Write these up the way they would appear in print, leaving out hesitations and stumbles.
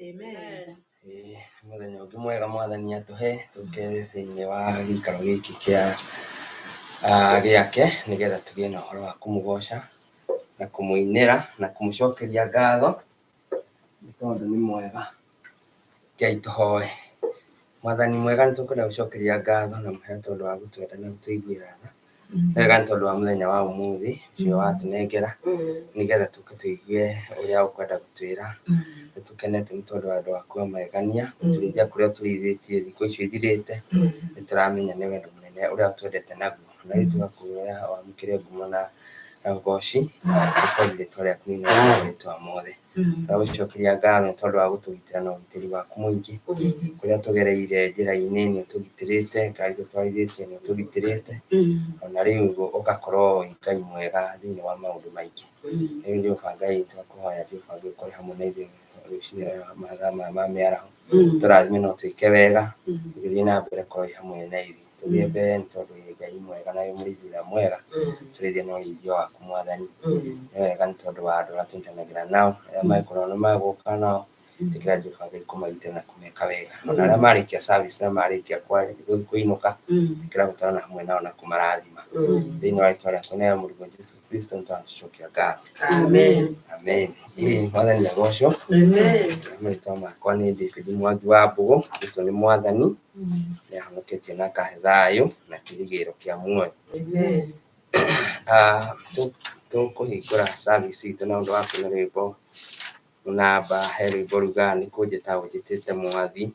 Amen. Mũthenya ũngĩ mwega Mwathani atũhe tũke thĩinĩ wa gĩikaro gĩkĩ gĩake nĩgetha tũgĩe na ũhoro wa kũmũgoca na kũmũinĩra na kũmũcokeria ngatho nĩ tondũ nĩ mwega. Ngai tũhoe. Mwathani mwega, nĩ tũkwenda gũcokeria ngatho na mũhera tondũ wa gũtwenda na gũtũiguĩra tha. Wega nĩ tondũ wa mũthenya wa ũmũthĩ ũcio watũnengera nĩgetha tũke tũigue ũrĩa ũkwenda gũtwĩra. Nĩ tũkenete nĩ tondũ wa andũ aku a magegania gũtũrĩithia kũrĩa ũtũrĩithĩtie thikũ icio ithirĩte. Nĩ tũramenya nĩ wendo mũnene ũrĩa ũtwendete naguo, na rĩu tũgakuoya wamũkĩre ngumo na ũgoci nĩ tondũ rĩĩtwa rĩaku nĩ inene rĩĩtwa mothe. Tũragũcokeria ngatho nĩ tondũ wa gũtũgitĩra na ũgitĩri waku mũingĩ. Kũrĩa tũgereire njĩra-inĩ nĩ ũtũgitĩrĩte, ngari tũtwarithĩtie nĩ ũtũgitĩrĩte, ona rĩu ũgakorwo wĩ Ngai mwega thĩinĩ wa maũndũ maingĩ. Rĩu Jehova Ngai twakũhoya Jehova Ngai ũkorwo hamwe na ithuĩ rũciinĩ mathaa maya ma mĩaraho. Tũrathime na ũtwĩke wega, tũgĩthiĩ na mbere korwo wĩ hamwe na ithuĩ. Tũthiĩ mbere nĩ tondũ wĩ Ngai mwega na wĩ mũrĩithi ũrĩa mwega. Tũrĩithie na ũrĩithio waku Mwathani. Nĩ wega nĩ tondũ wa andũ arĩa tũnyitanagĩra nao, arĩa mangĩkorwo nĩ magũka nao, tũkĩra Jehova Ngai kũmagitĩra na kũmeka wega. Ona arĩa marĩkia service na marĩkia gũthiĩ kũinũka, tũkĩra gũtwarana hamwe nao na kũmarathima. Thĩinĩ wa rĩĩtwa rĩaku na rĩa mũriũ Jesũ Kristo nĩ twatũcokia ngatho. Amen. Amen. Mwathani agocwo. Amen. Rĩĩtwa makwa nĩ David Mwangi wa Mbũgũ. Jesũ nĩ Mwathani, nĩ ahonoketie na akahe thayũ na kĩrĩgĩrĩro kĩa muoyo. Amen. Tũkũhingũra service itũ na ũndũ wa kũina rwĩmbo mũnamba he rwĩmbo ruga nĩ kũnjĩta ũnjĩtĩte Mwathi.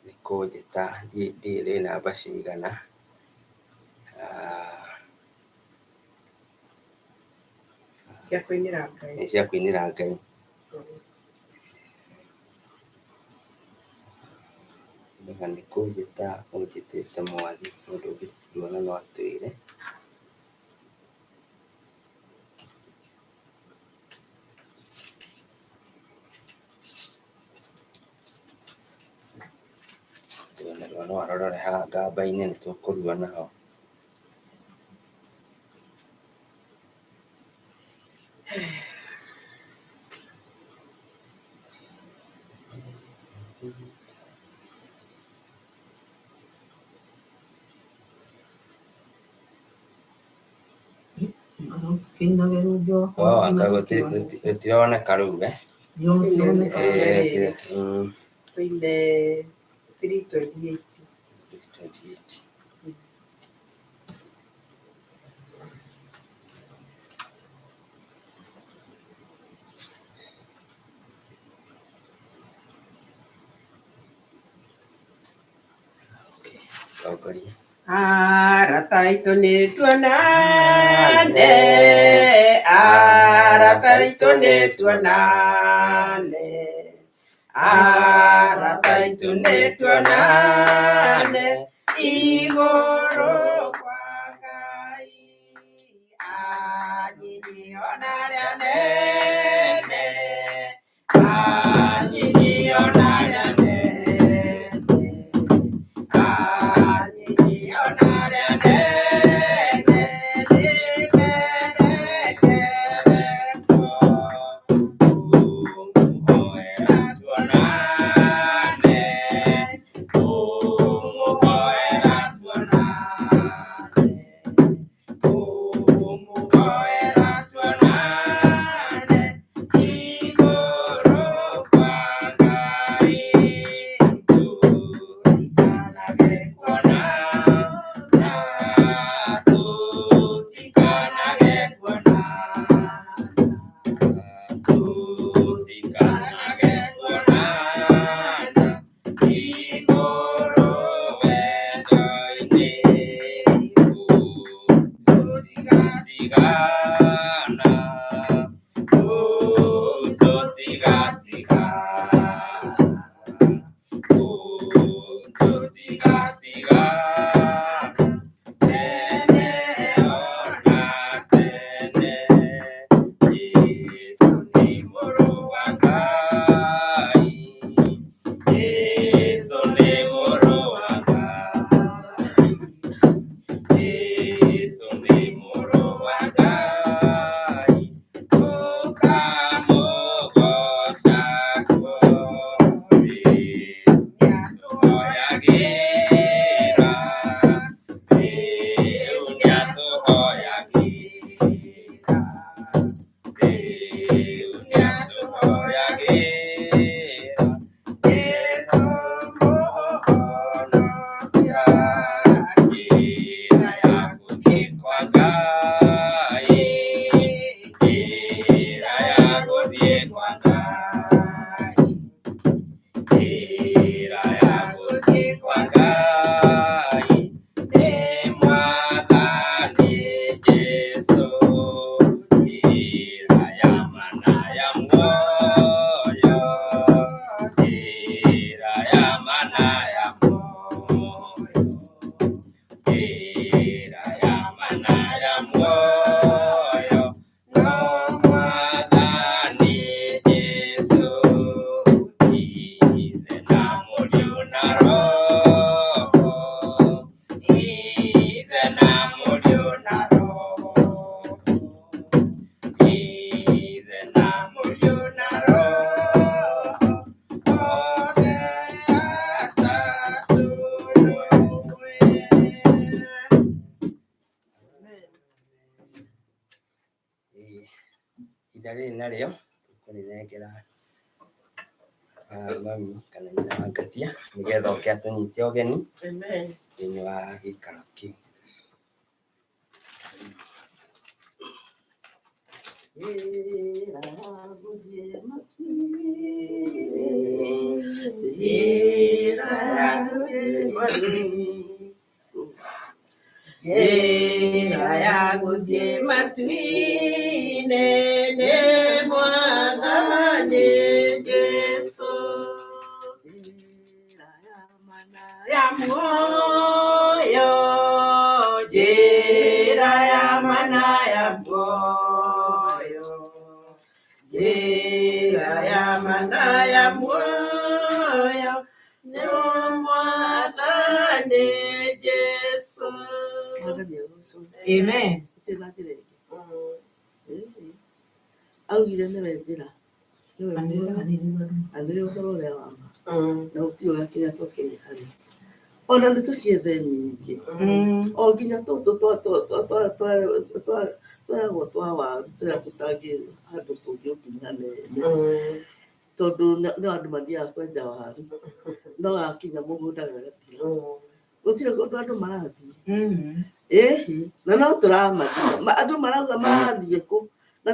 Nĩ kũnjĩta ndĩrĩ namba cigana. Cia kũinĩra Ngai. Nĩ cia kũinĩra Ngai. Nĩ kũnjĩta ũnjĩtĩte Mwathi, mũndũ ũngĩtuona no atwĩre. Tuonerwo no arorore haha ngamba-inĩ nĩ tũkũrua nao. Gũtironeka rĩu Tũine 3:28. Arataitũ nĩ tuonane, arataitũ nĩ tuonane, arataitũ nĩ tuonane igũrũ kwa Ngai. Anyinyi ona arĩa anene, anyinyi ona arĩa anene, rĩrĩ narĩo tũkũrĩnengera mami kana nyina wa Ngatia nĩgetha oke atũnyite ũgeni thĩinĩ wa gĩikaro kĩu. Njĩra ya gũthiĩ matu-inĩ nĩ Mwathani Jesũ. Njĩra ya mana ya muoyo, njĩra ya mana ya muoyo, njĩra ya mana ya muoyo nĩ Mwathani Jesũ. Amen. Augire nĩwe njĩra na nĩwe ũhoro ũrĩa wa ma na gũtirĩ gakĩrĩa tũkĩrĩ harĩ ona nĩ tũciethe nyingĩ o nginya tũtũ tweragwo twa waru tũrĩa tũtangĩ handũ tũngĩũkinya nene tondũ nĩ andũ mathiaga kwenja waru no gakinya mũgũnda gagatira gũtirĩ kũndũ andũ marathiĩ na no tũramathiĩ andũ marauga marathiĩ kũ na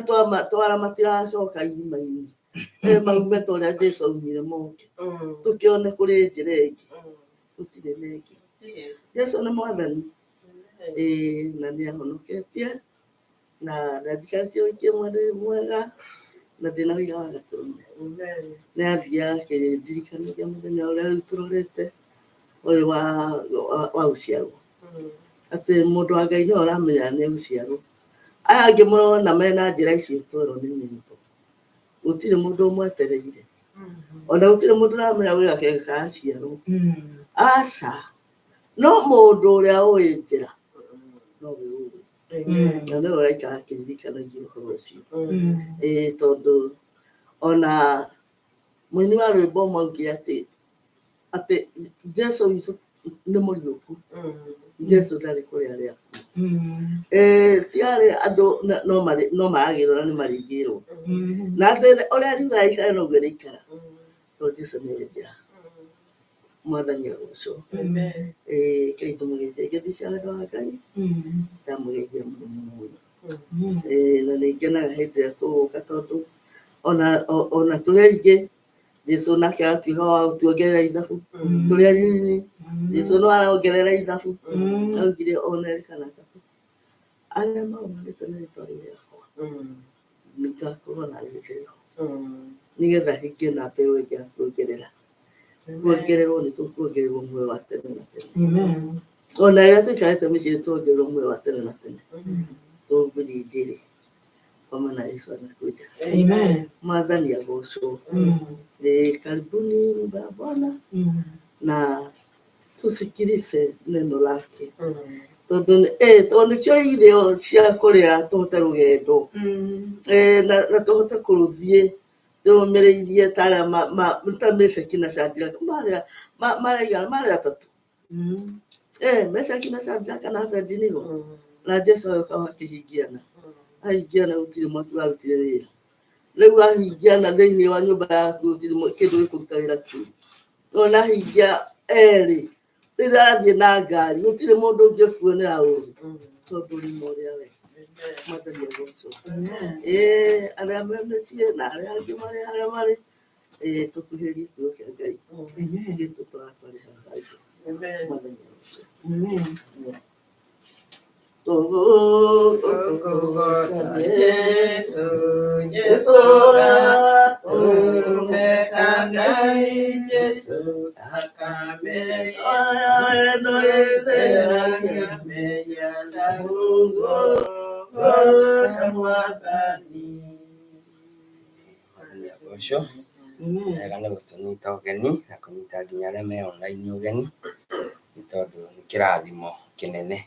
twara matiracoka irima-inĩ maume ta ũrĩa Jesũ aumire moke tũkĩone kũrĩ njĩra ĩngĩ gũtirĩ rĩngĩ. Jesũ nĩ Mwathani na nĩ ahonoketie na ndanjikarĩtie ũikie mwega na ndĩna ũira wa gatũrũme. Nĩ athiaga akĩndirikanagia mũthenya ũrĩa rĩu tũrorete ũyũ wa gũciarwo atĩ mũndũ wa Ngai nĩwe ũramenya nĩ egũciarwo. Aya angĩ mũrona mena njĩra icio twerwo nĩ nyĩmbo gũtirĩ mũndũ ũmwetereire ona gũtirĩ mũndũ ũramenya gwĩ gake gagaciarwo aca no mũndũ ũrĩa ũĩ njĩra nowe ũĩ na nĩwe ũraikara akĩririkanagia ũhoro ũcio tondũ ona mũini wa rwĩmbo maugire atĩ Jesũ witũ nĩ mũriũku Jesũ ndarĩ kũrĩa arĩa tiarĩ andũ no maragĩrwo na nĩ marĩngĩrwo na ũrĩa riuga aikare noguo rĩikara tondũ Jesũ nĩwe njĩra. Mwathani agocwo. Kai tũmũgeithie ngeithi cia wendo wa Ngai ndamũgeithia mũno mũno na nĩ ngenaga hĩndĩ ĩrĩa tũgũka tondũ ona tũrĩ aingĩ Jesũ nake agatuĩka wa gũtuongerera ithabu tũrĩ anyinyi Jesũ no arongerera ithabu augire ona erĩ kana atatũ arĩa maumanĩte na rĩtwa rĩu rĩakwa nĩngakorwo na gĩtĩo nĩgetha hingie na mbeũ ĩngĩ ya kuongerera kuongererwo nĩ tũkuongererwo muoyo wa tene na tene ona rĩrĩa tũikarĩte mĩciĩ tuongererwo muoyo wa tene na tene tũgũthiĩ njĩrĩ kwa maana Yesu anakuja. Mwathani agocwo. Karibuni nyumba ya Bwana na tusikilize neno lake tondũ nĩcio irio cia kũrĩa tũhote rũgendo na tũhote kũrũthiĩ tũrũmĩrĩirie ta arĩa ta Meshaki na Shadiraka marĩ atatũ Meshaki na Shadiraka na Abedinego na Jesũ agĩũka akĩhingiana ahingiana gũtirĩ mwaki warutire wĩra rĩu ahingiana thĩinĩ wa nyũmba yaku gũtirĩ kĩndũ gĩkũruta wĩra kĩu ona ahingia erĩ rĩrĩa arathiĩ na ngari gũtirĩ mũndũ ũngĩkuonera ũũru tondũ ũrimo ũrĩa we Mwathani agocwo. Arĩa me mĩciĩ na arĩa angĩ marĩ harĩa marĩ tũkuhĩrĩrie kiugo kĩa Ngai gĩtũ tũrakũrĩha hangĩ. Mwathani agocwo. Tũkũgoca Jesũ Jesũ atũmeka Ngai Jesũ akamenya eno etheragia menya na tũkũgoca Mwathani. Mwathani agocwo. Wega nĩ gũtũnyita ũgeni na kũnyita nginya arĩa me online ũgeni nĩ tondũ nĩ kĩrathimo kĩnene.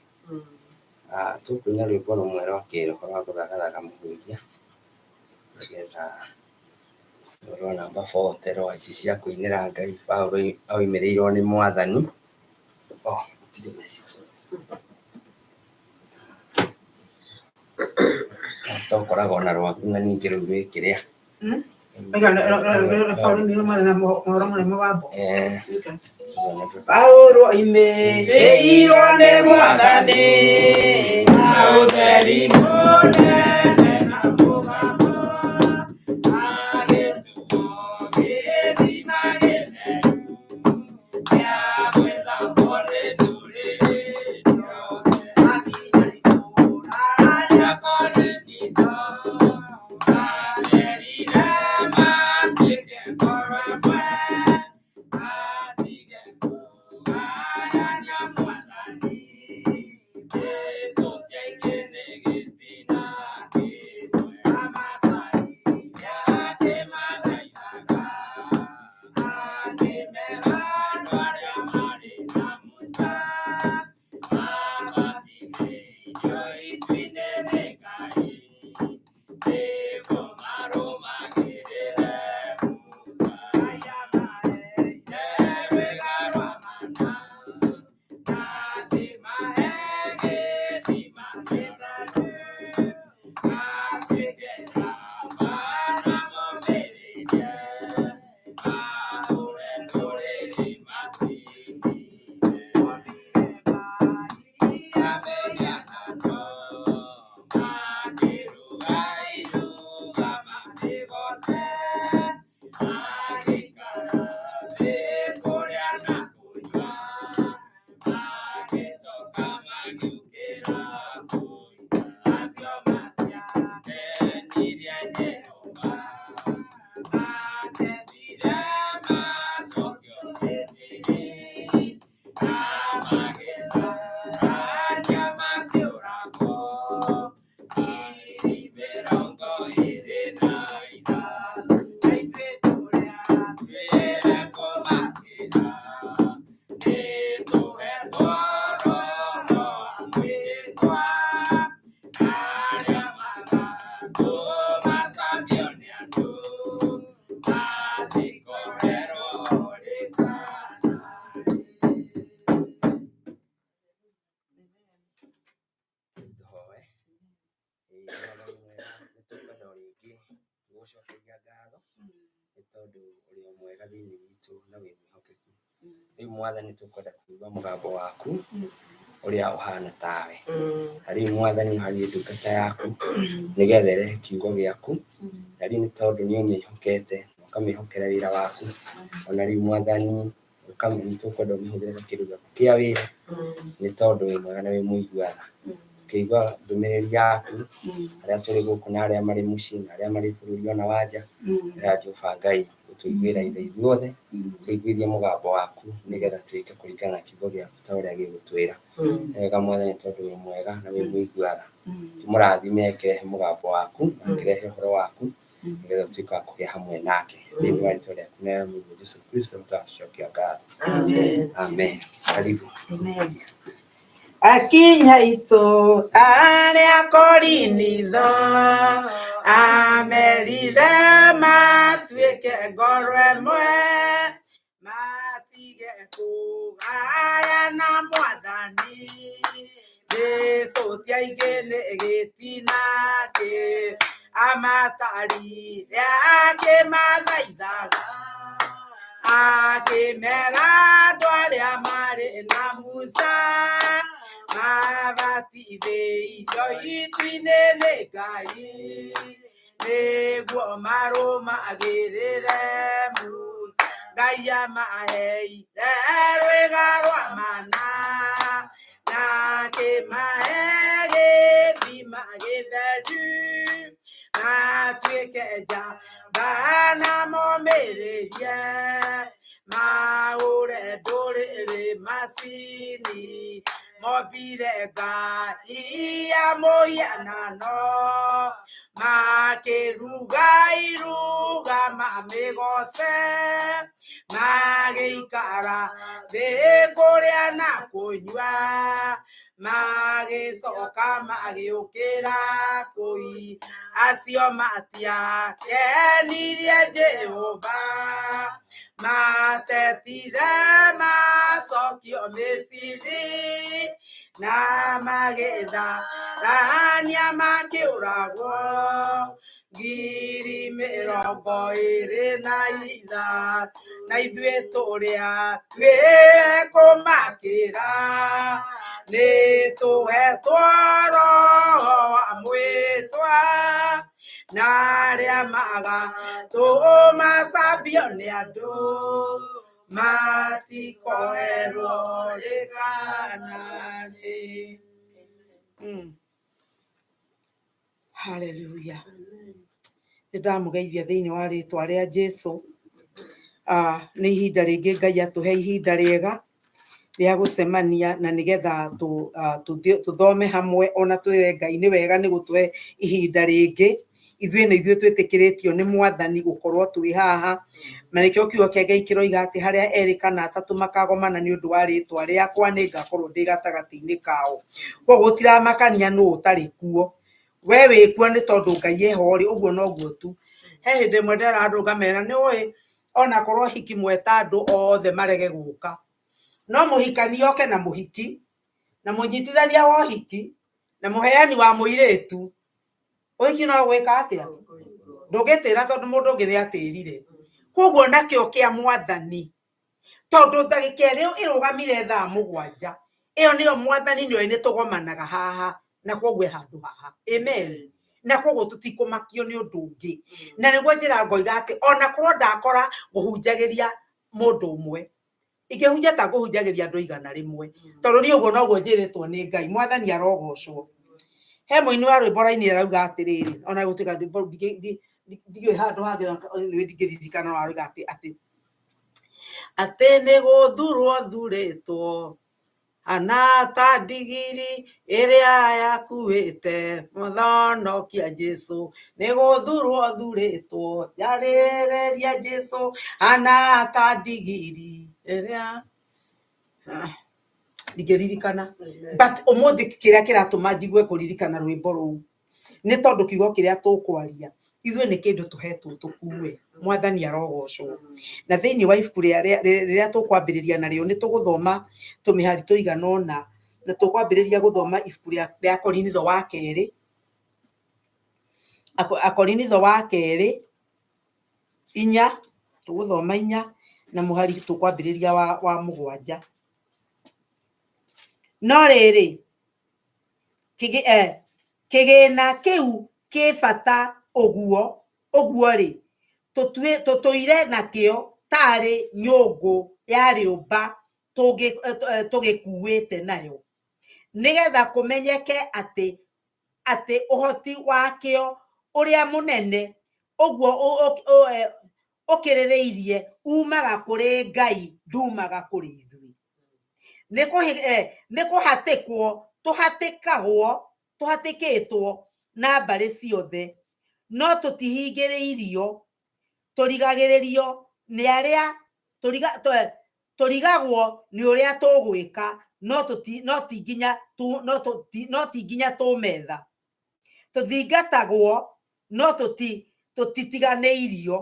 Tũkũina rwĩmbo rũmwe rwa kĩroho rwa gũthagathaga mũhunjia nĩgetha rwa namba 40 rwa ici cia kũinĩra Ngai Paũlũ oimĩrĩirwo nĩ Mwathani. pastor ũkoragwo na rwaku na ningĩ rĩu wĩ kĩrĩa Paulo imeirwo nĩ Mwathani na ũtheri mũnene na mũgambo agĩtuo gĩthima gĩtheru gĩa gwĩthambwo nĩ ndũrĩrĩ ciothe akinya itũũra rĩa Korinitho agerire matuĩke ngoro ĩmwe atige kũgayania Mwathani gĩcunjĩ kĩnĩ gĩtina kĩmwe amatarire akĩmathaithaga akĩmera andũ arĩa marĩ na Musa mabatithĩtio itu-inĩ nĩ Ngai nĩguo marũmagĩrĩre Musa aya maheire rwĩga rwa mana na akĩmahe gĩthima gĩtheru matuĩke njamba na momĩrĩrie mahũre ndũrĩrĩ macinire mombire Ngai amĩhianano makĩruga iruga makĩgoce magĩikara thĩ kũrĩa na kũnyua magĩcoka magĩũkĩra kũina acio matiakenirie Jehova matethire macokio Misiri na magĩtharania makĩũragwo ngiri mĩrongo ĩrĩ na ithano na ithuĩ tũrĩa twĩre kũmakĩra nĩtũhetwo roho wa mwĩhĩtwa arĩa magatũmacambio nĩ andũ matikoherwo rĩtana tũhoe Mwathani mwega nĩtũkwenda o rĩngĩ gũgũcokeria ngatho nĩ tondũ ũrĩ o mwega thĩinĩ witũ na wĩ mwĩhokeku rĩu Mwathani tũkwenda kũigua mũgambo waku ũrĩa ũhana tawe na rĩu Mwathani harĩ ndungata yaku nĩgetha ĩrehe kiugo gĩaku na rĩu nĩ tondũ nĩ ũmĩhokete ũkamĩhokera wĩra waku ona rĩu Mwathani tũkwenda ũmĩhũthĩre ta kĩndũ gĩaku kĩa wĩra nĩ tondũ wĩ mwega na wĩ mũiguaga ũkĩigua ndũmĩrĩri yaku arĩa tũrĩ gũkũ na arĩa marĩ mũciĩ na arĩa marĩ bũrũri ona wa nja ya Jehova Ngai ũtũiguĩra ithuothe tũiguithie mũgambo waku nĩgetha twĩke kũringana na kiugo gĩaku ta ũrĩa gĩgũtwĩra nĩ wega Mwathani tondũ wĩ mwega na wĩ mũiguaga tũmũrathime akĩrehe mũgambo waku na akĩrehe ũhoro waku nĩgetha ũtuĩke wa kũgĩa hamwe nake thĩinĩ wa rĩĩtwa rĩaku na mũriũ Jesũ Kristo tũracokia ngatho amen karibu akinya itũũra rĩa Korinitho amerire matuĩke ngoro ĩmwe matige kũgayana Mwathani Jesũ aingĩ nĩ gĩtina amatarire akĩmathaithaga akĩmera andũ arĩa marĩ na Musa mabatithĩtio itu-inĩ nĩ Ngai nĩguo marũmagĩrĩre Musa Ngai amaheire rwĩga rwa mana na akĩmahe gĩthima gĩtheru matuĩke njamba na momĩrĩrie mahũre ndũrĩrĩ macini mombire Ngai amũhianano makĩruga iruga mamĩgoce magĩikara thĩ kũrĩa na kũnyua magĩcoka magĩũkĩra kũi acio matiakenirie Jehova matetire macokio Misiri na magetha rania makiuragwo ngiri mĩrongo ĩrĩ na ithatũ na ithuĩ tũrĩa twĩkũmakĩra nĩ tũhetwo roho wa mwĩtwa na arĩa magatũmacambio nĩ andũ matikoerwo rĩkananĩ. Hallelujah. Nĩndamũgeithia thĩinĩ wa rĩtwa rĩa Jesũ. Nĩ ihinda rĩngĩ Ngai atũhe ihinda rĩega rĩa gũcemania na nĩgetha tũthome hamwe, ona twĩre Ngai nĩ wega nĩ gũtũhe ihinda rĩngĩ. Ithuĩ nĩ ithuĩ twĩtĩkĩrĩtio nĩ Mwathani gũkorwo twĩ haha, na nĩkĩo kiugo kĩa Ngai kĩroiga atĩ harĩa erĩ kana atatũ makagomana nĩ ũndũ wa rĩtwa rĩakwa nĩ ngakorwo ndĩ gatagatĩ-inĩ kao. Koguo gũtiramakania nũ ũtarĩ kuo, we wĩ kuo nĩ tondũ Ngai ehorĩ, ũguo noguo tu. He hĩndĩ ĩmwe ndera andũ ngamera nĩ ũĩ ona korwo hiki mweta andũ othe marege gũka, no mũhikania oke na mũhiki na mũnyitithania wa ũhiki na mũheani wa mũirĩtu, ũhiki no gwĩka atĩa? Ndũngĩtĩra tondũ mũndũ ũngĩ nĩ atĩrire. Koguo nakĩo kĩa Mwathani, tondũ ndagĩka ĩrĩa ĩrũgamire thaa 7 ĩyo nĩyo Mwathani nĩoĩ nĩ tũgomanaga haha na koguo handũ haha. Amen. Na koguo tũtikũmakio nĩ ũndũ ũngĩ. Na nĩguo njĩra ngoiga atĩ ona korwo ndakora ngũhunjagĩria mũndũ ũmwe, ingĩhunjia ta ngũhunjagĩria andũ 100, tondũ niĩ ũguo noguo njĩrĩtwo nĩ Ngai. Mwathani arogocwo. He mũini wa rwĩmbo raini arauga atĩrĩrĩ, ona gũtuĩka ndigĩũĩ handũ hangĩ ndingĩririkana, arauga atĩ nĩ gũthurwo thurĩtwo ana ta ndigiri ĩrĩa yakuĩte Mũthonokia Jesũ. Nĩ gũthurwo thurĩtwo yarĩrĩria Jesũ ana ta ndigiri ĩrĩa ndingĩririkana. But ũmũthĩ kĩrĩa kĩratũma njigue kũririkana rwĩmbo rũu nĩ tondũ kiugo kĩrĩa tũkwaria ithuĩ nĩ kĩndũ tũhetwo tũkue. Mwathani arogocwo. Na thĩinĩ wa ibuku rĩrĩa tũkwambĩrĩria narĩo nĩ tũgũthoma tũmĩhari tũigana ũna, na tũkwambĩrĩria gũthoma ibuku rĩa Akorinitho wa kerĩ, Akorinitho wa kerĩ 4, tũgũthoma 4 na mũhari tũkwambĩrĩria wa 7. No rĩrĩ kĩgĩna kĩu kĩ bata ũguo rĩ, tũtũire nakĩo tarĩ nyũngũ ya rĩũmba tũgĩkuĩte nayo, nĩgetha kũmenyeke atĩ ũhoti wakĩo ũrĩa mũnene ũguo ũkĩrĩrĩirie umaga kũrĩ Ngai, ndumaga kũrĩ ithuĩ. Nĩ kũhatĩkwo tũhatĩkĩtwo na mbarĩ ciothe, no tũtihingĩrĩirio, tũrigagĩrĩrio nĩ arĩa tũrigagwo nĩ ũrĩa tũgwĩka, no ti nginya tũmetha. Tũthingatagwo no tũtitiganĩirio,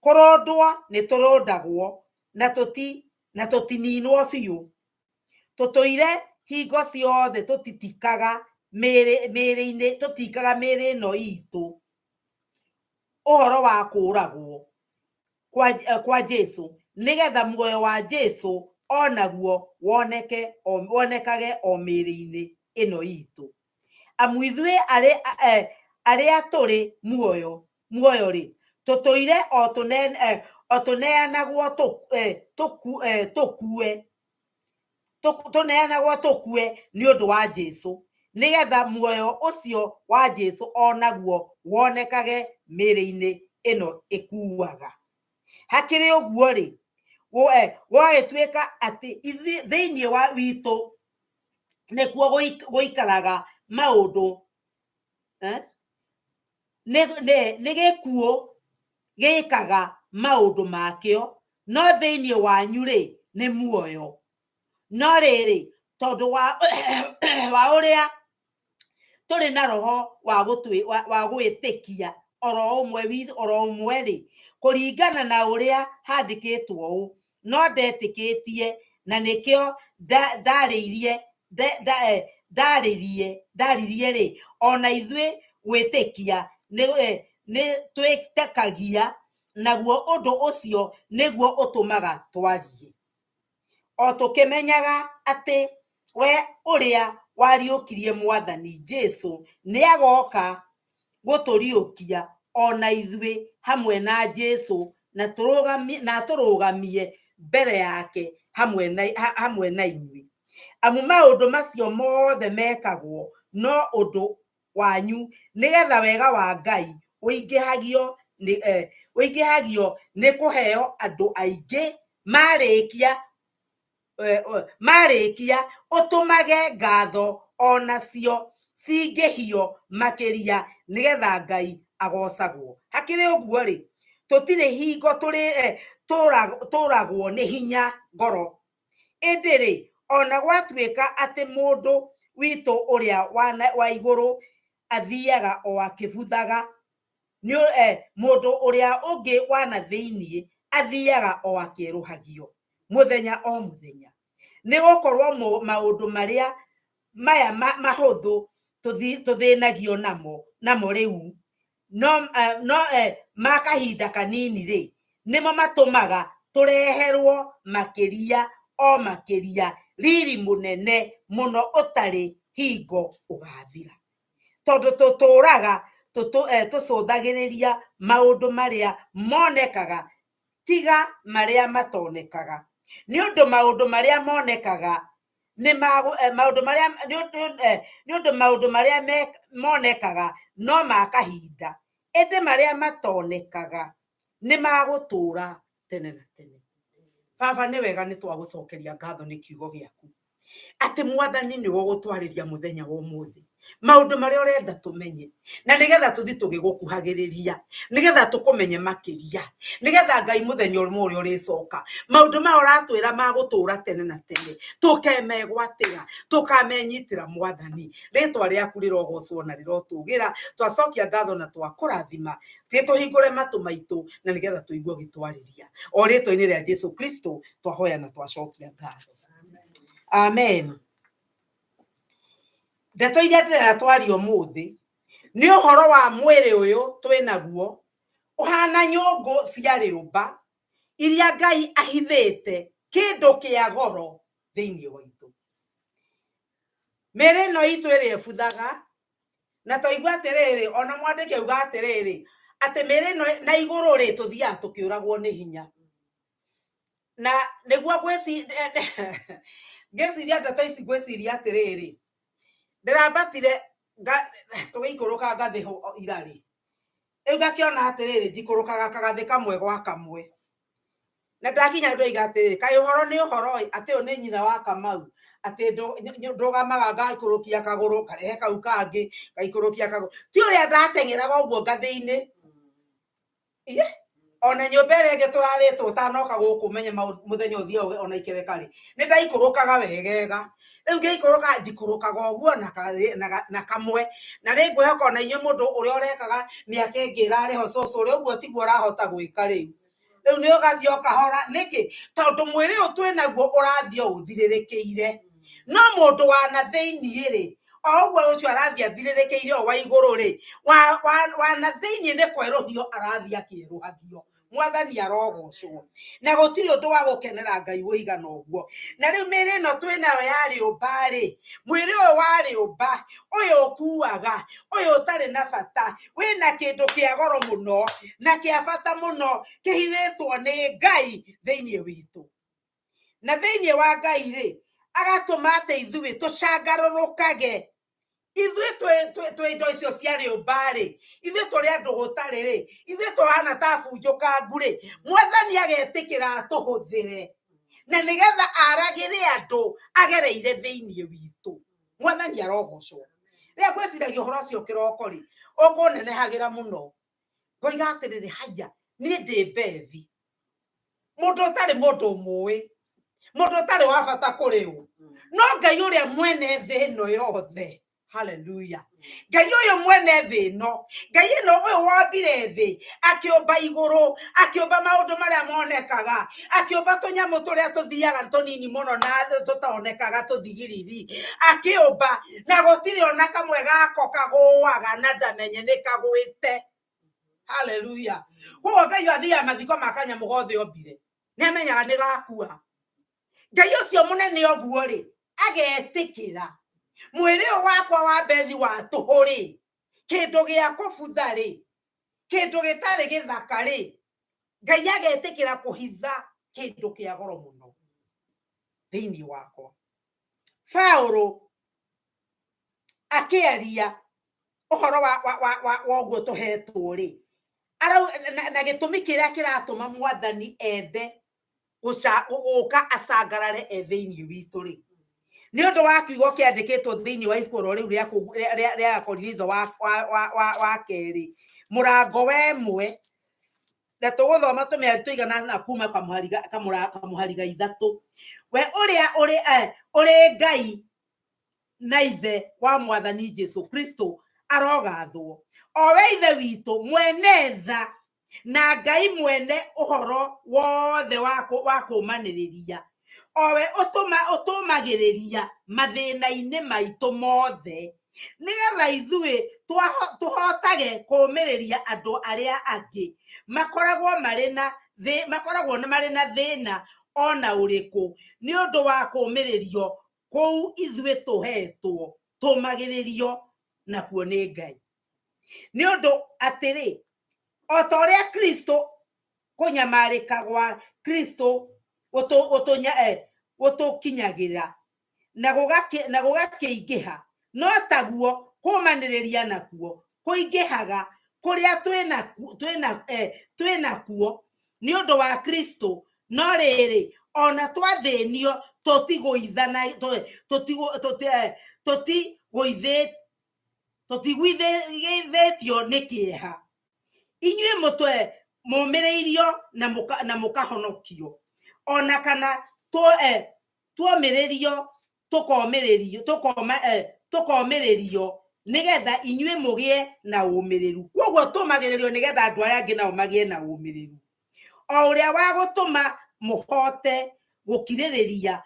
kũrũndwo nĩ tũrũndagwo na tũtininwo biũ. Tũtũire hingo ciothe tũtitikaga mĩĩrĩ-inĩ, tũtikaga mĩĩrĩ ĩno itũ ũhoro wa kũũragwo kwa Jesũ, nĩgetha muoyo wa Jesũ onaguo wonekage o mĩĩrĩ-inĩ ĩno itũ. Amu ithuĩ arĩa tũrĩ muoyo rĩ, tũtũire o tũneanagwo tũkue nĩ ũndũ wa Jesũ, nĩgetha muoyo ũcio wa Jesũ onaguo wonekage mĩĩrĩ-inĩ ĩno ĩkuaga. Hakĩrĩ ũguo rĩ, gwagĩtuĩka atĩ thĩinĩ wa witũ nĩkuo gũikaraga maũndũ, nĩ gĩkuũ gĩkaga maũndũ makĩo, no thĩinĩ wanyu rĩ nĩ muoyo. No rĩrĩ, tondũ wa ũrĩa tũrĩ na roho wa gwĩtĩkia oro ũmwe rĩ, kũringana na ũrĩa handĩkĩtwo ũũ, no ndetĩkĩtie na nĩkĩo ndarĩirie ndaririe rĩ ona ithuĩ gwĩtĩkia nĩ twĩtĩkagia naguo ũndũ ũcio nĩguo ũtũmaga twarie o tũkĩmenyaga atĩ we ũrĩa wariũkirie Mwathani Jesũ nĩagoka gũtũriũkia ona ithuĩ hamwe na Jesũ na tũrũgamie mbere yake hamwe na inyuĩ. Amu maũndũ macio mothe mekagwo no ũndũ wanyu nĩgetha wega wa Ngai ũingĩhagio nĩ kũheo andũ aingĩ marĩkia ũtũmage ngatho onacio cingĩhio makĩria nĩgetha Ngai agocagwo. Hakĩrĩ ũguo rĩ tũtirĩ hingo tũragwo nĩ hinya ngoro, ĩndĩ rĩ ona gwatuĩka atĩ mũndũ witũ ũrĩa wa igũrũ athiaga o akĩbuthaga mũndũ ũrĩa ũngĩ wana thĩiniĩ athiaga o akĩerũhagio mũthenya o mũthenya, nĩ gũkorwo maũndũ marĩa maya mahũthũ tũthĩnagio namo rĩu no ma kahinda kanini rĩ nĩmo matũmaga tũreherwo makĩria o makĩria riri mũnene mũno ũtarĩ hingo ũgathira, tondũ tũtũraga tũcũthagĩrĩria maũndũ marĩa monekaga tiga marĩa matonekaga, nĩ ũndũ maũndũ marĩa monekaga maũndũ marĩa monekaga no ma kahinda, ĩndĩ marĩa matonekaga nĩ magũtũra tene na tene. Baba nĩ wega nĩ twagũcokeria ngatho nĩ kiugo gĩaku atĩ Mwathani nĩwe ũgũtwarĩria mũthenya wa ũmũthĩ maũndũ marĩa ũrenda tũmenye, na nĩgetha tũthiĩ tũgĩgũkuhagĩrĩria, nĩgetha tũkũmenye makĩria, nĩgetha Ngai mũthenya ũrĩa ũrĩcoka maũndũ maya ũratwĩra magũtũra tene na tene tũkemegwatĩra, tũkamenyitĩra Mwathani, rĩtwa rĩaku rĩrogocwo na rĩrotũgĩra. Twacokia ngatho na twakũrathima, tũhingũre matũ maitũ na nĩgetha tũigue gĩtwarĩria, o rĩtwa-inĩ rĩa Jesũ Kristo twahoya na twacokia ngatho, amen. Ndeto iria ndĩrenda twaria ũmũthĩ nĩ ũhoro wa mwĩrĩ ũyũ twĩnaguo ũhana nyũngũ cia rĩũmba iria Ngai ahithĩte kĩndũ kĩa goro thĩinĩ witũ. Mĩĩrĩ ĩno itũ ĩrĩa ĩbuthaga na twaigua atĩrĩrĩ, ona mwandĩki auga atĩrĩrĩ atĩ mĩĩrĩ ĩno na igũrũ rĩ tũthiaga tũkĩũragwo nĩ hinya, na nĩguo ngĩciria ndeto ici ngwĩciria atĩrĩrĩ, ndĩrambatire tũgĩikũrũka ngathĩ ira rĩ, rĩu ngakĩona atĩrĩrĩ njikũrũkaga kagathĩ kamwe gwa kamwe, na ndakinya ndoiga atĩrĩrĩ kaĩ ũhoro nĩ ũhoro atĩ ũyũ nĩ nyina wa Kamau, atĩ ndũgamaga ngaikũrũkia kagũrũ karehe kau kangĩ ngaikũrũkia kagũrũ, ti ũrĩa ndateng'eraga ũguo ngathĩ-inĩ. Ona nyũmba ĩrĩa ĩngĩ tũrarĩtwo ũtanoka gũkũ menye mũthenya ũthiaga ona ikereka rĩ nĩ ndaikũrũkaga wegega, rĩu ngĩikũrũka njikũrũkaga ũguo na kamwe, na rĩ ngwĩhoka ona inyuĩ mũndũ ũrĩa ũrekaga mĩaka ĩngĩ ĩrarĩho cũcũ ũrĩa ũguo tiguo ũrahota gwĩka rĩu nĩ ũgathiĩ ũkahora nĩkĩ, tondũ mwĩrĩ ũyũ twĩnaguo ũrathiĩ ũthirĩrĩkĩire, no mũndũ wana thĩiniĩ rĩ o ũguo ũcio arathiĩ athirĩrĩkĩire o wa igũrũ rĩ wana thĩiniĩ nĩ kwerũhio arathiĩ akĩerũhagio. Mwathani arogocwo, na gũtirĩ ũndũ wa gũkenera Ngai wĩigana ũguo. Na rĩu mĩĩrĩ ĩno twĩnayo ya rĩũmba rĩ, mwĩrĩ ũyũ wa rĩũmba ũyũ ũkuaga, ũyũ ũtarĩ na bata, wĩna kĩndũ kĩa goro mũno na kĩa bata mũno kĩhithĩtwo nĩ Ngai thĩinĩ witũ, na thĩinĩ wa Ngai rĩ agatũma atĩ ithuĩ tũcangarũrũkage. Ithuĩ twĩ indo icio cia rĩũmba rĩ, ithuĩ tũrĩ andũ gũtarĩ rĩ, ithuĩ tũhana ta bunjũkangu rĩ, Mwathani agetĩkĩra atũhũthĩre na nĩgetha aragĩre andũ agereire thĩinĩ witũ. Mwathani arogocwo. Rĩrĩa ngwĩciragia ũhoro ũcio kĩroko rĩ ũkũnenehagĩra mũno, ngoiga atĩrĩrĩ haya niĩ ndĩ mbethi, mũndũ ũtarĩ mũndũ ũmũĩ, mũndũ ũtarĩ wa bata kũrĩ ũ, no Ngai ũrĩa mwene thĩ ĩno yothe, Hallelujah. Ngai uyu mwene thi no, ngai ino uyu wambire thi akiumba iguru, akiumba maundu maria monekaga, akiumba tunyamu turia tuthiaga tunini muno na tutaonekaga tuthigiriri, akiumba na gutiri ona kamwe gako kaguaga na ndamenye ni kagwite. Hallelujah. Koguo ngai athia mathiko ma kanyamu gothe ombire ni amenyaga ni gakua. Ngai ucio munene oguo ri agetikira mwiri wakwa wa bethi wa tuhu ri kindu gia kubutha ri kindu gitari githaka ri Ngai agetikira kuhitha kindu kia goro muno thiini wakwa. Paulo akiaria uhoro wa oguo tuhetwo ri na gitumi kiria kiratuma mwathani ende guka acangarare thiini witu ri ni undu wa kiugo kiandikitwo thiini wa ibuku riu ria Korintho wa keri murango wa 1 na tuguthoma tumiari tuigana na kuma kamuhariga 3 we uri Ngai na ithe wa mwathani Jesu Kristo arogathwo, o we ithe witu mwene tha na Ngai mwene uhoro wothe wa kumaniriria, o we utumagiriria mathina-ini maitu mothe nigetha ithui tuhotage kumiriria andu aria angi makoragwo mari na thina ona uriku ni undu wa kumiririo kou ithui tuhetwo tumagiririo nakuo ni Ngai. Ni undu atiri o ta uria Kristo kunyamarika gwa Kristo gutukinyagira na gugakiingiha, no taguo kumaniriria nakuo kuingihaga kuria twinakuo ni undu wa Kristo. No riri ona twathinio tutigwithithitio ni kieha. Inyue mutwe mumiriirio na mukahonokio, ona kana tuomiririo tukomiririo nigetha inyue mugie na umiriru. Koguo tumagiririo nigetha andu aria angi nao magie na umiriru, o uria wa gutuma muhote gukiririria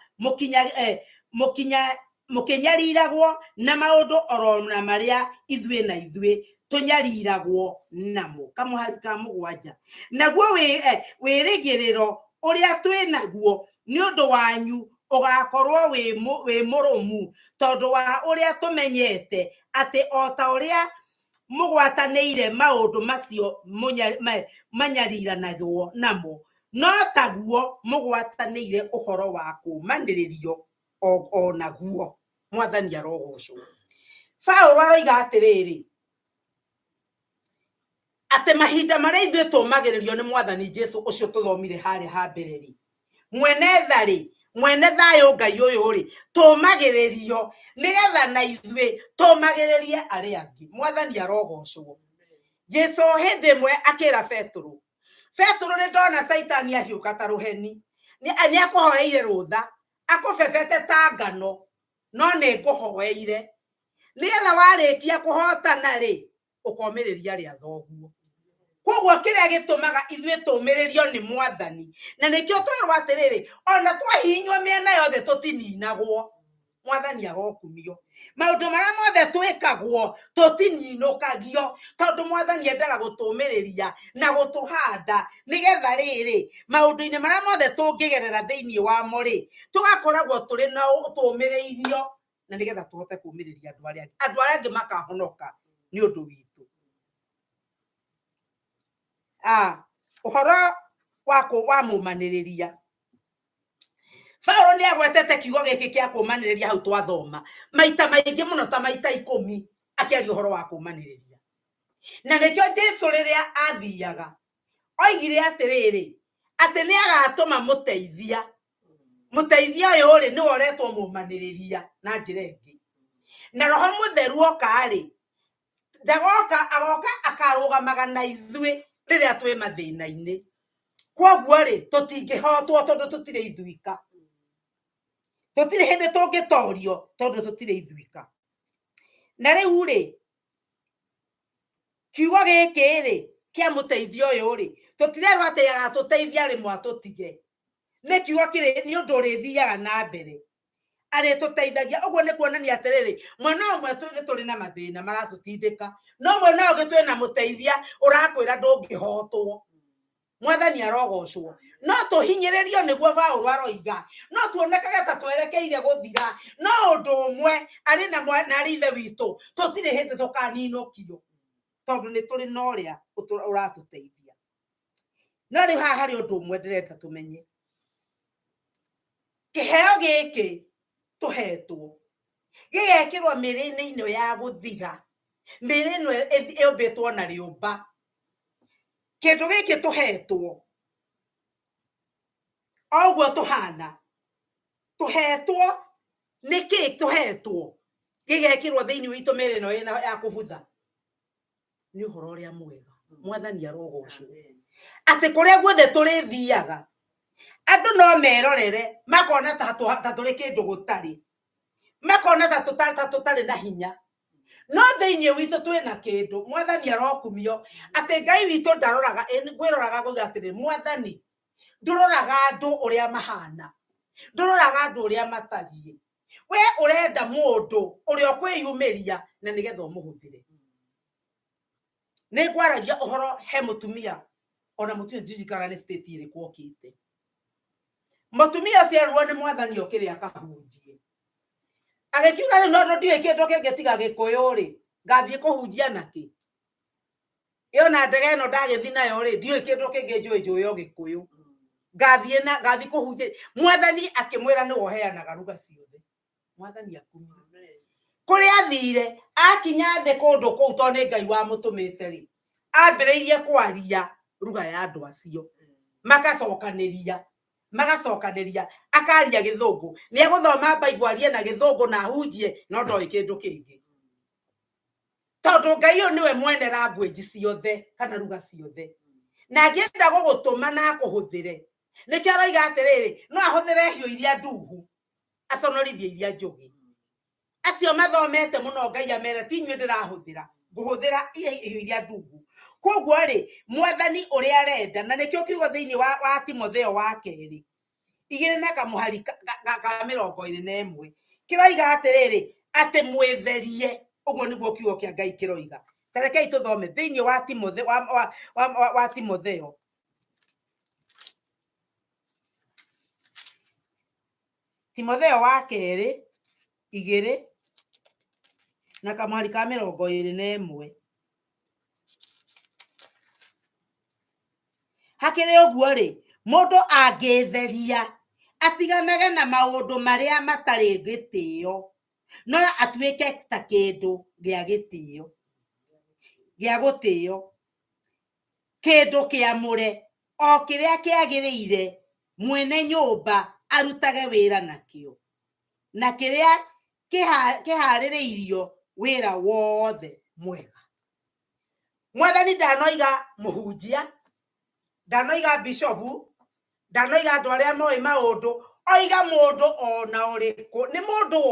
mukinyariragwo na maundu orona maria ithui tunyariragwo namo. Kamuhari ka 7 naguo wirigiriro uria twinaguo ni undu wanyu ugakorwo wi murumu tondu wa uria tumenyete ati o ta uria mugwataniire maundu macio manyariranagwo namo, no taguo mugwataniire uhoro wa kumaniririo o naguo. Mwathani arogocwo. Paulo aroiga atiriri ati mahinda maria ithui tumagiririo ni mwathani Jesu ucio tuthomire haria ha mbere ri mwene thayo Ngai uyu ri tumagiririo nigetha na ithui tumagiririe aria angi. Mwathani arogocwo. Jesu hindi mwe akira Petro ni ndona Saitani ahiuka ta ruheni ni akuhoeire rutha akubebete ta ngano, no ni nguhoeire nigetha warikia kuhotana ri ukomiriria ria thoguo. Koguo kiria gitumaga ithui tumiririo ni mwathani, na nikio twirwo atiriri ona twahinywo miena yothe tutininagwo. Mwathani agokumio. Maundu maria mothe twikagwo tutininukagio tondu mwathani endaga gutumiriria na gutuhanda nigetha riri maundu-ini maria mothe tungigerera thiini wa mo ri tugakoragwo turi na tumiriirio na nigetha tuhote kumiriria andu aria angi makahonoka ni undu witu. Uhoro wa mumaniriria. Paulo ni agwetete kiugo giki kia kumaniriria hau twathoma maita maingi muno ta maita 10 akiaria uhoro wa kumaniriria. Na nikio Jesu riria athiaga oigire atiriri ati ni agatuma muteithia uyu ri ni woretwo mumaniriria na njira ingi, na Roho Mutheru oka ri agoka akarugamaga na ithui riria twi mathina-ini. Koguo ri tutingihotwo tondu tutire ithuika, tutire hindi tungitorio tondu tutire ithuika. na riu ri kiugo giki ri kia muteithio uyu ri tutirerwo ati agatuteithia ri mwatutige ni kiugo kiri ni undu rithiaga na mbere ari tuteithagia uguo ni kuonania atiriri mwana umwe turi na mathina maratutindika no mwana ungi twi na muteithia urakwira ndungihotwo mwathani arogocwo no tuhinyiririo niguo Paulo aroiga no tuonekaga ta twerekeire guthira no undu umwe ari na ari ithe witu tutire hindi tukaninukio tondu ni turi na uria uratuteithia no ri haha hari undu umwe ndirenda tumenye kiheo giki tuhetwo gigekirwo mirini ino ya guthira mirino eombetwo na riumba kindu giki tuhetwo oguo tuhana tuhetwo niki tuhetwo gigekirwo thiini witu mirino ina ya kubutha ni uhoro uria mwega mwathani arogocwo ati kuria guothe turithiaga andu no merorere makona ta turi kindu gutari makona ta tutari na hinya no thiini witu twina kindu mwathani arokumio ati Ngai witu ndaroraga ngwiroraga kuga atiri mwathani nduroraga andu uria mahana nduroraga andu uria matarie we urenda mundu uria kwiyumiria na nigetha umuhuthire ni gwaragia uhoro he mutumia ona mutumia njijikara ni state iri kwokite mutumia ciarwo ni mwathani okiri akahunjie agikiuga no ndiwe kindu kingetiga gikuyu ri ngathie kuhunjia naki iyo na ndege no ndagithi nayo ri ndiwe kindu kingi njui gikuyu ngathie kuhunjia mwathani akimwira ni woheanaga ruga ciothe mwathani akumia kuria athire akinya the kundu kuu to ni Ngai wa mutumite ri ambiriirie kwaria ruga ya andu acio magacokaniria akaria githungu ni eguthoma Bible arie na githungu na hunjie no ndoi kindu kingi tondu Ngai uyu niwe mwene language ciothe kana ruga ciothe na angienda gugutuma na akuhuthire nikio aroiga atiriri no ahuthire hiu iria nduhu aconorithie iria njugi acio mathomete muno Ngai amere ti nywe ndirahuthira nguhuthira hiu iria nduhu koguo ri mwathani uria arenda na nikio kiugo thiini wa Timotheo wa keri 2:21 kiroiga atiriri ati mwitherie uguo niguo kiugo kia Ngai kiroiga tarekei tuthome thiini wa Timotheo wa Timotheo wa keri 2:21 hakiri uguo ri mundu angitheria atiganage na maundu maria matari gitio no atuike ta kindu gia gitio gia gutio kindu kiamure o kiria kiagiriire mwene nyumba arutage wira nakio na kiria kihaririirio wira wothe mwega mwathani ndanoiga muhunjia ndanoiga bishopu ndanoiga andu aria moi maundu oiga mundu ona uriku ni mundu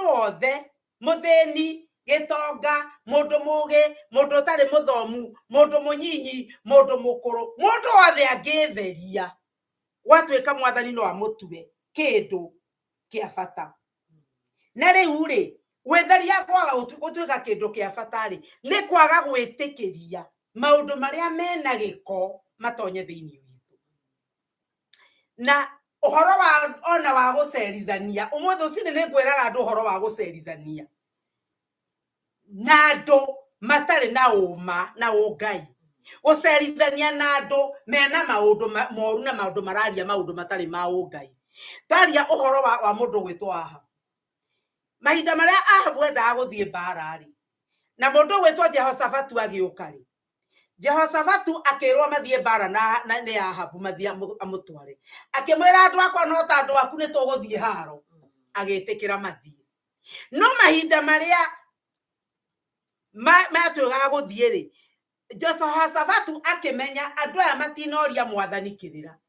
wothe muthini gitonga mundu mugi mundu tari muthomu mundu munyinyi mundu mukuru mundu wothe angitheria gwatuika mwathani no amutue kindu kia bata na riu ri witheria kwaga gutuika kindu kia bata ri ni kwaga gwitikiria maundu maria mena giko matonye thiini witu na uhoro wa gucerithania umwe ucini ni ngwiraga andu uhoro wa gucerithania na andu matari na uma na ungai gucerithania na andu mena maundu moru na maundu mararia maundu matari ma ungai taria uhoro wa mundu gwitwa Ahabu mahinda maria Ahabu endaga guthie mbara ri na mundu gwitwa Jehoshafatu agiuka ri Jehoshafatu akirwa mathie mbara na ni Ahabu mathie amutware akimwira andu akwa no ta andu aku ni tuguthie haro agitikira mathie no mahinda maria matuga guthie ri Jehoshafatu akimenya andu aya matinoria mwathani kirira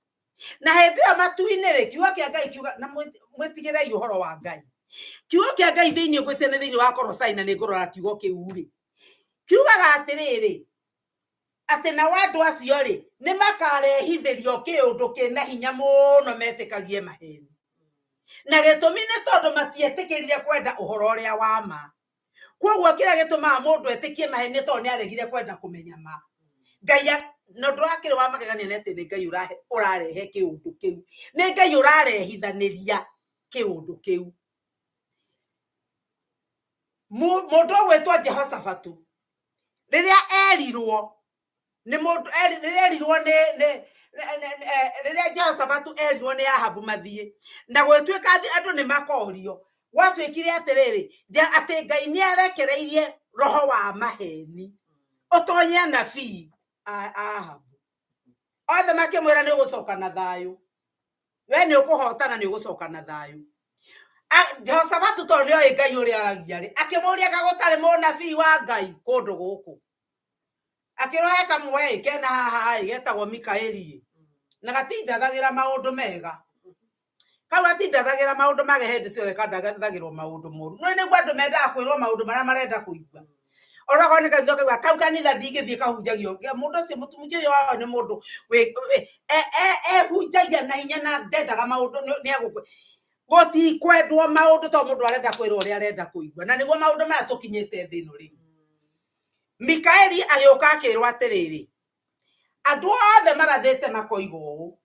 na hindi ya matuine ri kiugo kia Ngai kiuga na mwitigirei uhoro wa Ngai kiugo kia Ngai thiini ngwicene thiini wa Kolosai na ningorora kiugo kiu ri kiugaga atiriri ati na wandu acio ri ni makarehithirio kiundu kina hinya muno metikagie maheni na gitumi ni tondu matietikirire kwenda uhoro uria wa ma koguo kira gitumaga mundu etikie maheni tondu ni aregire kwenda kumenya ma Ngai no ndwakire wa magegania nete ni Ngai urarehe kiundu kiu ni Ngai urarehithaniria kiundu kiu mundu gwetwa Jehoshafatu riria erirwo ni mundu erirwo ni riria Jehoshafatu erirwo ni Ahabu mathie na gwetwika andu ni makorio gwatwikire atiriri ati Ngai ni arekereirie roho wa maheni utonya nabii Ahabu othe makimwira ni ugucoka na thayu we ni ukuhotana ni ugucoka na thayu Jehoshafatu tondu ni oi Ngai uria aragia ri akimuria kagutari munabii wa Ngai kundu guku akirohe kamwe kena haha getagwo Mikaeli na gatindathagira maundu mega kau gatindathagira maundu mage hindi ciothe kandathagirwo maundu moru no ni gwandu mendaga kwirwo maundu maria marenda kuigua orago ni kanitha kau kau kanitha ndingithie kahunjagio mundu ucio mutumia uyu wao ni mundu hunjagia na hinya na ndendaga maundu ni agukwe goti kwendwo maundu to mundu arenda kwirwo uria arenda kuigua na niguo maundu maya tukinyite thino ri Mikaeli agioka akirwo atiriri andu othe marathite makoigo uu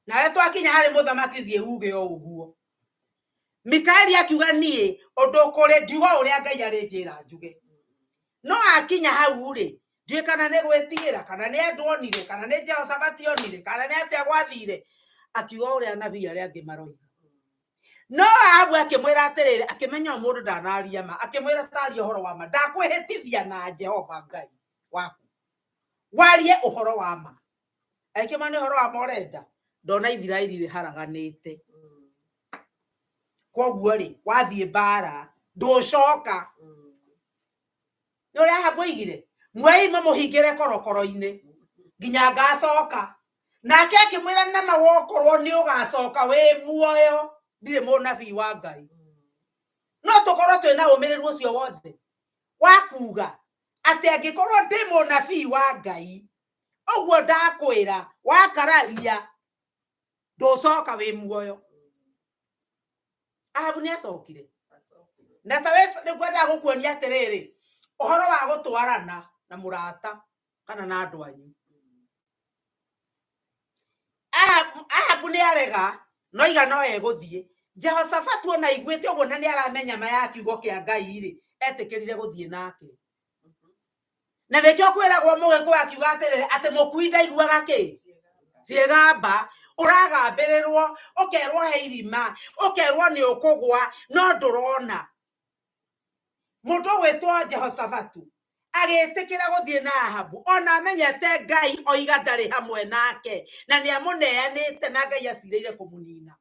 nawe twakinya hari muthamaki thie uge o uguo Mikaeli akiuga nie undu kuri ndigo uria Ngai ari njira njuge no akinya hau ri ndie kana ni gwetigira kana ni andu onire kana ni Jehoshafatu onire kana ni atia gwathire akiuga uria nabii aria angi maroiga no Ahabu akimwira atiriri akimenya mundu ndanaria ma akimwira tari uhoro wa ma ndakwihitithia na Jehova Ngai waku warie uhoro wa ma akimani uhoro wa morenda ndona Ithiraeli ri haraganite koguo ri wathie bara nducoka no ria Ahabu igire mwei mamuhingire korokoro-ini nginya ngacoka nake akimwira na mawokorwo ni ugacoka we muoyo ndire munabii wa Ngai no tukorwo twina umiriru ucio wothe wakuga ati angikorwo ndi munabii wa Ngai uguo ndakwira wakararia nducoka we muoyo Ahabu ni acokire na tawe ni gwenda gukuonia atiriri uhoro wa gutwarana na murata kana na andu anyu Ahabu ni arega no iga no eguthie Jehoshafatu ona igwete uguo na ni aramenya maya kiugo kia Ngai ri etikirire guthie nake na nikio kwiragwo mugeku akiuga atiriri ati mukuinda iguaga ki ciegamba uragambirirwo ukerwo he irima ukerwo ni ukugwa no ndurona mundu gwetwa Jehoshafatu agitikira guthie na Ahabu ona amenyete Ngai oiga ndari hamwe nake na ni amuneanite na Ngai acirire kumunina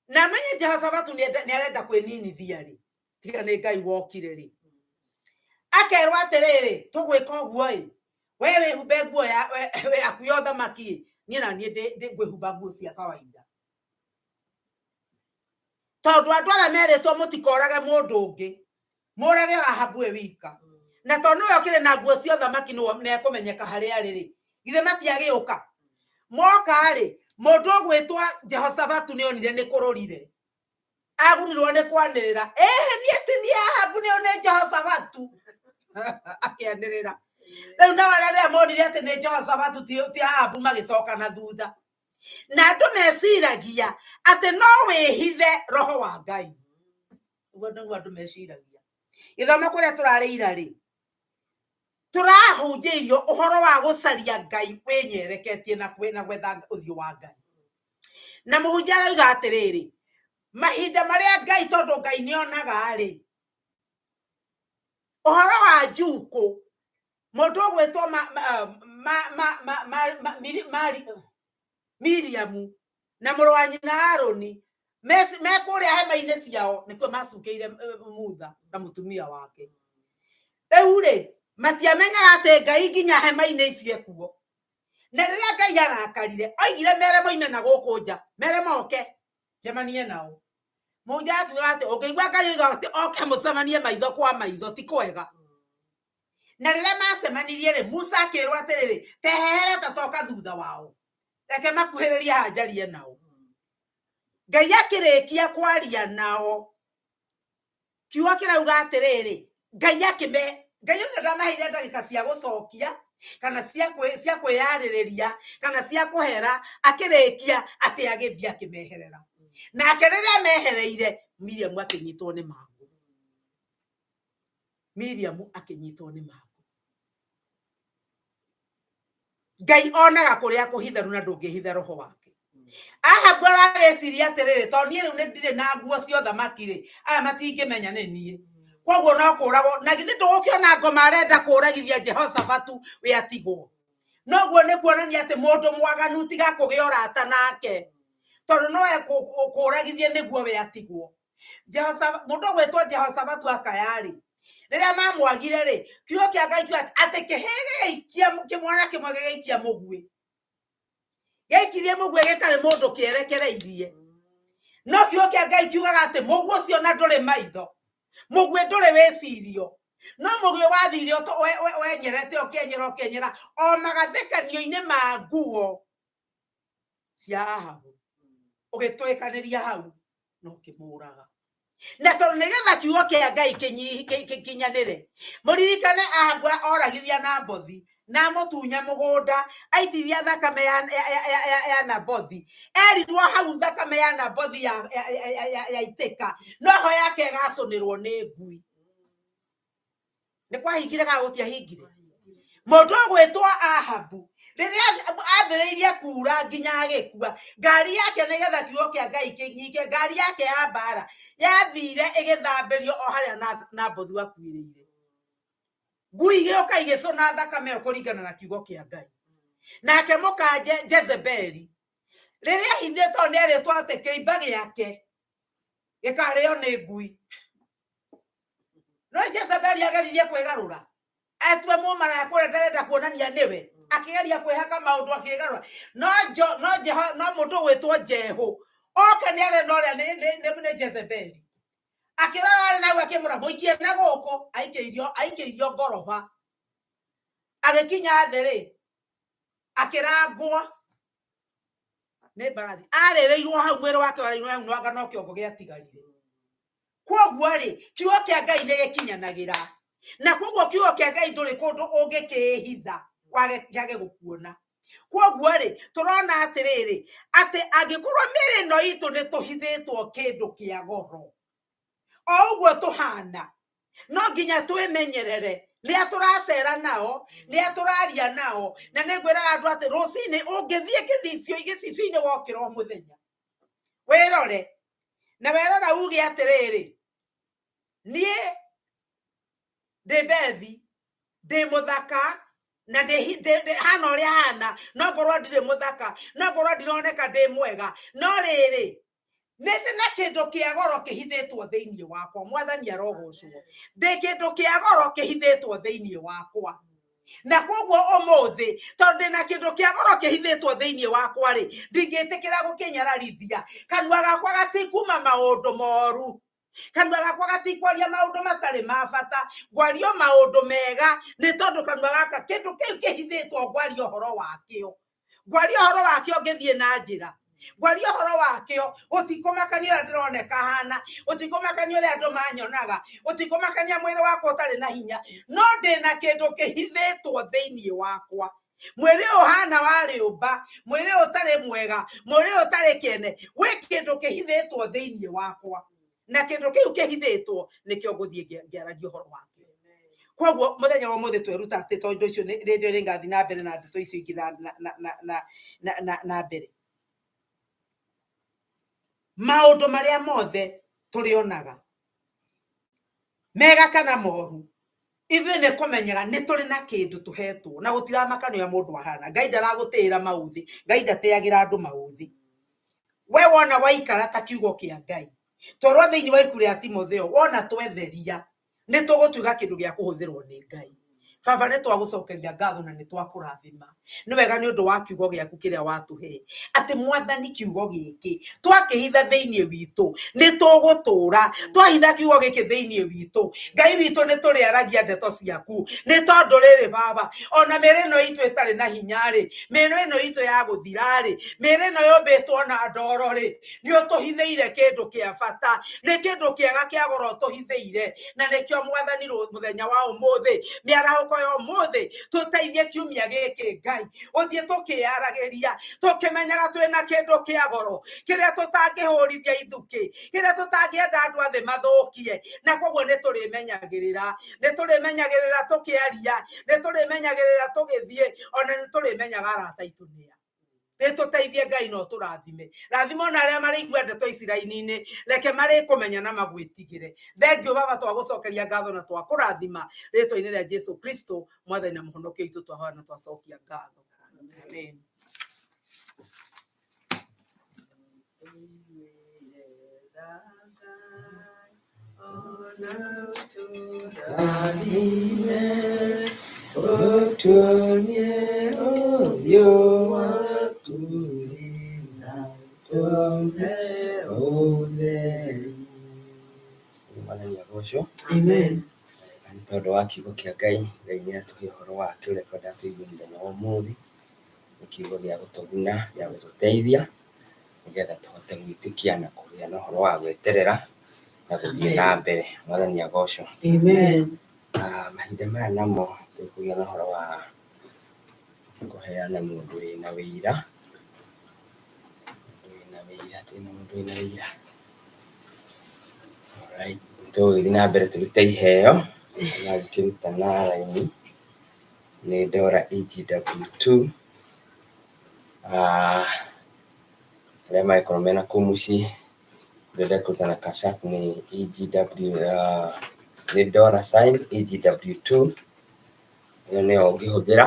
na menye Jehoshafatu ni arenda kwininithia ri tiga ni Ngai wokire ri akerwo atiriri tugwika uguo ri wewe humbe nguo ya we akuyotha maki ni na ni ndi ngwihumba nguo cia kawaida tondu andu ara meretwo mutikorage mundu ungi murage Ahabu wika na tondu yokire na nguo cia thamaki no nekumenyeka hari ari ri githe matiagiuka moka ri mundu gwetwa Jehoshafatu ni onire ni kurorire agunirwo ni kwanirira ni ati ni Ahabu ni one Jehoshafatu akianirira riu na wale monire ati ni Jehoshafatu ti Ahabu magicoka na thutha na andu meciragia ati no wihithe roho wa Ngai uguo niguo andu meciragia ithoma kuria turari ira ri turahunjirio uhoro wa gucaria Ngai winyereketie na gwetha uthio wa Ngai na muhunjia arauga atiriri mahinda maria Ngai tondu Ngai ni onaga ri uhoro wa njuku mundu gwetwa Miriamu na muru wa nyina Aroni me kuria hema-ini ciao nikuo macukeire mutha na mutumia wake riu ri matiamenya ati Ngai nginya hema-ini icie kuo na riria Ngai arakarire oigire mere moime na guku nja mere moke jemanie nao Muja tuate ukigwa kayo ati oke musamanie maitho kwa maitho ti kwega. Na rĩrĩa macemanirie rĩ Musa akĩrwo atĩrĩrĩ tehere tacoka thutha wao. Reke makuhĩrĩria hanjarie nao. Ngai akĩrĩkia kwaria nao. Kiugo kĩrauga atĩrĩrĩ Ngai ona ndamaheire ndagĩka cia gũcokia kana cia kwĩyarĩrĩria kana cia kũhera akĩrĩkia atĩ agĩthiĩ akĩmeherera. Nake rĩrĩa mehereire Miriam akĩnyitwo nĩ mangũ. Miriam akĩnyitwo nĩ mangũ. Ngai onaga kũrĩa kũhitharu na ndũngĩhitha roho wake. Ahabu aragĩciria atĩrĩrĩ tondũ niĩ rĩu nĩ ndirĩ na nguo cia ũthamaki rĩ aya matingĩmenya nĩ niĩ. Koguo no kũragwo na githĩ ndũgũkĩona ngoma arenda kũragithia Jehoshafatu we atigwo. Noguo nĩ kuonania atĩ mũndũ mwaganu tiga kũgĩa ũrata nake. Tondũ nowe kũragithie nĩguo we atigwo. Mũndũ gwĩtwo Jehoshafatu akayarĩ. Rĩrĩa mamwagire rĩ kiugo kĩa Ngai kiuga atĩ kĩhĩgĩikia kĩmwana kĩmwe gĩgĩikia mũguĩ. Gĩaikirie mũguĩ gĩtarĩ mũndũ kĩerekereirie. No kiugo kĩa Ngai kiugaga atĩ mũguĩ ũcio na ndũrĩ maitho. Mũguĩ ndũrĩ wĩcirio. No mũguĩ wathire wenyerete ũkĩenyera o magathekanio-inĩ ma nguo cia Ahabu. Ũgĩtwĩkanĩria hau no kĩmũraga. Na tondũ nĩgetha kiugo kĩa Ngai kinyanĩre mũririkane Ahabu oragithia Nabothi na mũtunya mũgũnda aitithia thakame ya Nabothi. Erirwo hau thakame ya Nabothi yaitĩka no ho yake ĩgacũnĩrwo nĩ ngui. Nĩ kwahingire kana gũtiahingire? Mũndũ ũgwĩtwo Ahabu rĩrĩa ambĩrĩirie kuura nginya agĩkua ngari yake nĩgetha kiugo kĩa Ngai kĩnyike ngari yake ya mbara yathire ĩgĩthambĩrio o harĩa Nabothi akuĩrĩire. Ngui igĩũka igĩcũna thakame ĩyo kũringana na kiugo kĩa Ngai. Nake mũka Jezebeli rĩrĩa ahithĩtwo nĩ erĩtwo atĩ kĩimba gĩake gĩkarĩo nĩ ngui. No Jezebeli ageririe kwĩgarũra atue mũmaraya kũrĩa ndarenda kuonania nĩwe akĩgeria kwĩhaka maũndũ akĩgarũra. No mũndũ gwĩtwo Jehu oke nĩ arenda ũrĩa nĩ Jezebeli. Akĩrora nawe akĩmũra mũikie na gũkũ aikĩirio ngoroba. Agĩkinya thĩ akĩrangwo nĩ mbarathi. Arĩrĩirwo hau mwĩrĩ wake warĩirwo hau no anga no kĩongo gĩatigarire. Koguo rĩ kiugo kĩa Ngai nĩ gĩkinyanagĩra. Na koguo kiugo kĩa Ngai ndũrĩ kũndũ ũngĩkĩhitha wage gũkuona. Koguo rĩ tũrona atĩrĩrĩ atĩ angĩkorwo mĩĩrĩ ĩno itũ nĩ tũhithĩtwo kĩndũ kĩa goro o ũguo tũhana no nginya twĩmenyerere rĩrĩa tũracera nao rĩrĩa tũraria nao. Na nĩ ngwĩraga andũ atĩ rũcinĩ ũngĩthiĩ gĩcicio-inĩ wokĩra o mũthenya wĩrore na werora uge atĩrĩrĩ niĩ ndĩ mbethi ndĩ mũthaka na hana ũrĩa hana no ngorwo ndirĩ mũthaka no ngorwo ndironeka ndĩ mwega no rĩrĩ nĩ na kĩndũ kĩa goro kĩhithĩtwo thĩinĩ wakwa. Mwathani arogocwo. Ndĩ kĩndũ kĩa goro kĩhithĩtwo thĩinĩ wakwa. Na koguo ũmũthĩ tondũ ndĩ na kĩndũ kĩa goro kĩhithĩtwo thĩinĩ wakwa rĩ ndingĩtĩkĩra gũkĩnyararithia. Kanua gakwa gatikuma maũndũ moru. Kanua gakwa gatikwaria maũndũ matarĩ ma bata. Ngwario maũndũ mega nĩ tondũ kanua gaka kĩndũ kĩu kĩhithĩtwo ngwaria ũhoro wakĩo. Ngwaria ũhoro wakĩo ngĩthiĩ na njĩra. Ngwaria ũhoro wakĩo ũtikũmakania ũrĩa ndĩroneka hana. Ũtikũmakania ũrĩa andũ manyonaga. Ũtikũmakania mwĩrĩ wakwa ũtarĩ na hinya. No ndĩ na kĩndũ kĩhithĩtwo thĩinĩ wakwa. Mwĩrĩ ũhana wa rĩũmba. Mwĩrĩ ũtarĩ mwega. Mwĩrĩ ũtarĩ kĩene. Gwĩ kĩndũ kĩhithĩtwo thĩinĩ wakwa. Na kĩndũ kĩu kĩhithĩtwo nĩkĩo ngũthiĩ ngĩaragia ũhoro wakĩo. Koguo mũthenya wa ũmũthĩ tweruta atĩ tondũ icio nĩ ngathiĩ na mbere na ndeto icio ingĩ na mbere. Maũndũ marĩa mothe tũrĩonaga mega kana moru ithuĩ nĩ kũmenyera nĩ tũrĩ na kĩndũ tũhetwo na gũtiramaka nĩ mũndũ ahana. Ngai ndaragũtĩĩra maũthĩ. Ngai ndatĩagĩra andũ maũthĩ. We wona waikara ta kiugo kĩa Ngai twarwo thĩinĩ wa ibuku rĩa Timotheo wona twetheria nĩ tũgũtuĩka kĩndũ gĩa kũhũthĩrwo nĩ Ngai. baba nĩ twagũcokeria ngatho na nĩ twakũrathima nĩ wega nĩ ũndũ wa kiugo gĩaku kĩrĩa watũhe atĩ mwathani kiugo gĩkĩ twakĩhitha thĩinĩ witũ nĩ tũgũtũũra twahitha kiugo gĩkĩ thĩinĩ witũ Ngai witũ nĩ tũrĩaragia ndeto ciaku nĩ tondũ rĩrĩ baba ona mĩĩrĩ ĩno itũ ĩtarĩ na hinya-rĩ mĩĩrĩ ĩno itũ ya gũthira-rĩ mĩĩrĩ ĩno yũmbĩtwo na ndoro-rĩ nĩ ũtũhithĩire kĩndũ kĩa bata nĩ kĩndũ kĩega kĩa goro ũtũhithĩire na nĩkĩo mwathani mũthenya wa ũmũthĩ mĩarahũko ya ũmũthĩ tũteithie kiumia gĩkĩ Ngai ũthiĩ tũkĩaragĩria tũkĩmenyaga twĩna kĩndũ kĩa goro kĩrĩa tũtangĩhũrithia ithukĩ kĩrĩa tũtangĩenda andũ a thĩ mathũkie na koguo nĩ tũrĩmenyagĩrĩra tũkĩaria nĩ tũrĩmenyagĩrĩra tũgĩthiĩ ona nĩ tũrĩmenyaga arata aitũ nĩa tũteithie Ngai no tũrathime rathimo na arĩa marĩigua ndeto ici raini-inĩ reke marĩkũmenya na magwĩtigĩre thengiũ baba twagũcokeria ngatho na twakũrathima rĩtwa-inĩ rĩa Jesu Kristo mwathani na mũhonokia witũ twahoya na twacokia ngatho amen. Amen. Tondũ wa kiugo kĩa Ngai Ngai nĩ atũhe ũhoro wake ũrĩa kwenda tũigue mũthenya wa ũmũthĩ nĩ kiugo gĩa gũtũguna gĩa gũtũteithia nĩgetha tũhote gwĩtĩkia na kũgĩa na ũhoro wa gweterera na gũthiĩ na mbere. Mwathani agocwo. Amen. Mahinda maya namo tũkũgĩa na ũhoro wa kũheana mũndũ wĩna wĩira alright. Tũgĩthiĩ na mbere tũrute iheo na gũkĩruta na raini nĩ Dora EGW2 arĩa magĩkorwo mena kũu mũciĩ ndĩrenda kũruta na cash app nĩ EGW nĩ Dora sign EGW2 ĩyo nĩyo ũngĩhũthĩra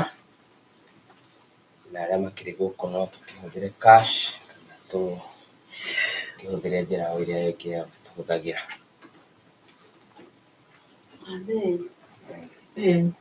na arĩa makĩrĩ gũkũ no tũkĩhũthĩre cash kana tũkĩhũthĩre njĩra o ĩrĩa ĩngĩ tũhũthagĩra. Amen. Amen.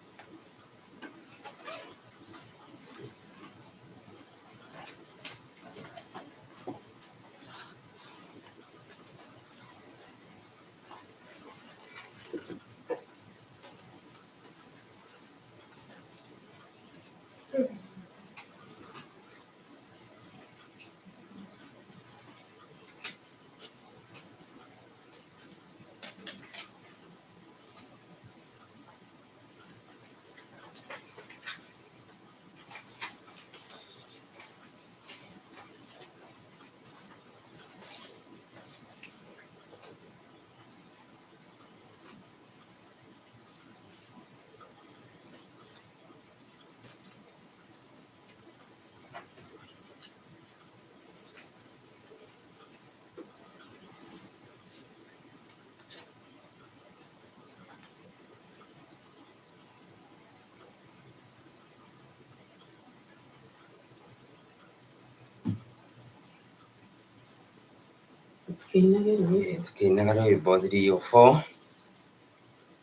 Tukĩinaga rwĩmbo 304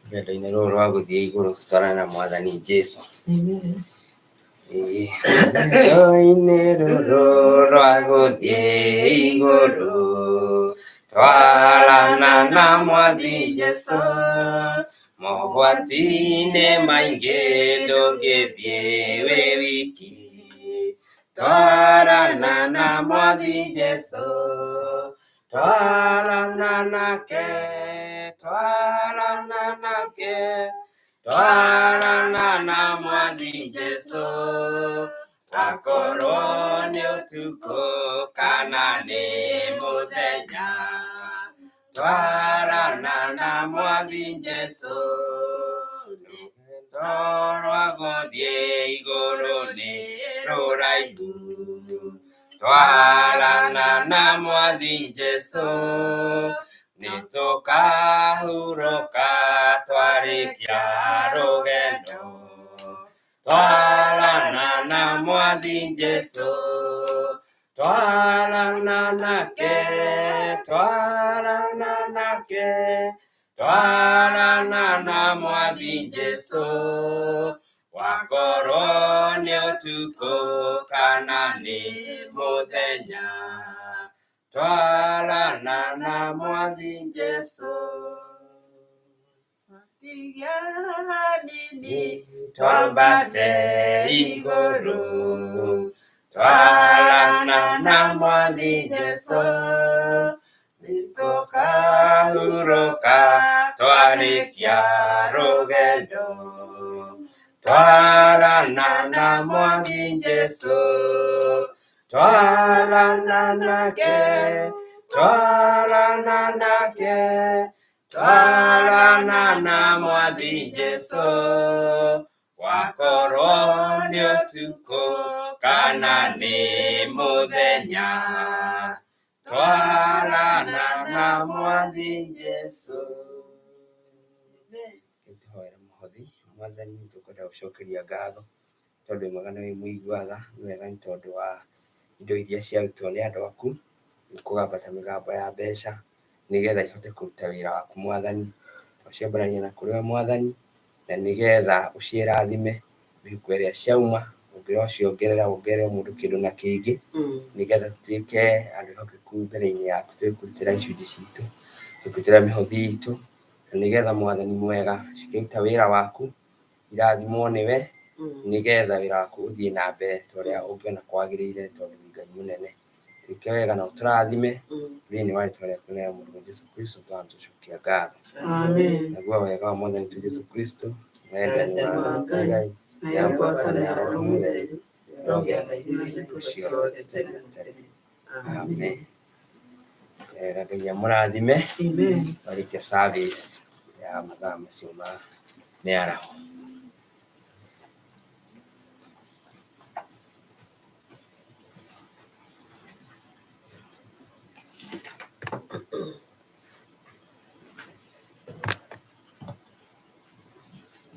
rwendo-inĩ rũrũ rwa gũthiĩ igũrũ tũtwarane na mwathani Jesũ. Rwendo-inĩ rũrũ rwa gũthiĩ igũrũ twarana na mwathi Jesũ, mogwati-inĩ maingĩ ndũngĩthiĩ wĩ wiki, twarana na mwathi Jesũ, twarana nake, twarana nake, twarana na mwathi Jesũ, akorwo nĩ ũtukũ kana nĩ mũthenya, twarana na mwathi Jesũ, rwendo rwa gũthiĩ igũrũ nĩ rũraihu, twarana na mwathi Jesũ, nĩtũkahurũka twarĩkia rũgendo, twarana na mwathi Jesũ, twarana nake, twarana nake, twarana na mwathi Jesũ, wakorwo nĩ ũtukũ kana nĩ mũthenya, twarana na Mwathi Jesũ. Tigia nini twambate igũrũ, twarana na Mwathi Jesũ, nĩtũkahurũka twarĩkia rũgendo. Twarana na Mwathi Jesũ, twarana nake, twarana nake, twarana na Mwathi Jesũ, wakorwo nĩ ũtukũ kana nĩ mũthenya, twarana na Mwathi Jesũ. Tũhoere Mũhothi. Mwathani nĩtũkwenda gũcokeria ngatho tondũ wĩ mwega na wĩ mũigua-tha. Nĩ wega nĩ tondũ wa indo iria ciarutwo nĩ andũ aku, nĩkũgambata mĩgambo ya mbeca nĩgetha ihote kũruta wĩra waku Mwathani. Twaciambararia na kũrĩ we Mwathani, na nĩgetha ũciĩrathime mĩhuko ĩrĩa ciauma, ongerera ũciongerera, wongerere mũndũ kĩndũ na kĩngĩ, nĩgetha tuĩke andũ ehokeku mbere-inĩ yaku, twĩkũrutĩra icunjĩ citũ, twĩkũrutĩra mĩhothi itũ, na nĩgetha Mwathani mwega cikĩruta wĩra waku, irathimwo nĩwe, nĩgetha wĩra waku ũthiĩ na mbere ta ũrĩa ũngĩona kwagĩrĩire tondũ wĩ Ngai mũnene. Twĩke wega na ũtũrathime thĩinĩ wa rĩĩtwa rĩaku na rĩa Mũrũ Jesũ Kristo tũgũcokia ngatho. Naguo wega wa Mwathani witũ Jesũ Kristo, wendani wa Ngai na ngwatanĩro ya Roho Mũtheru ĩrogĩa na ithuĩ hingo ciothe tene na tene. Amen. Ngai amũrathime. Twarĩkia service ya mathaa macio ma mĩaraho.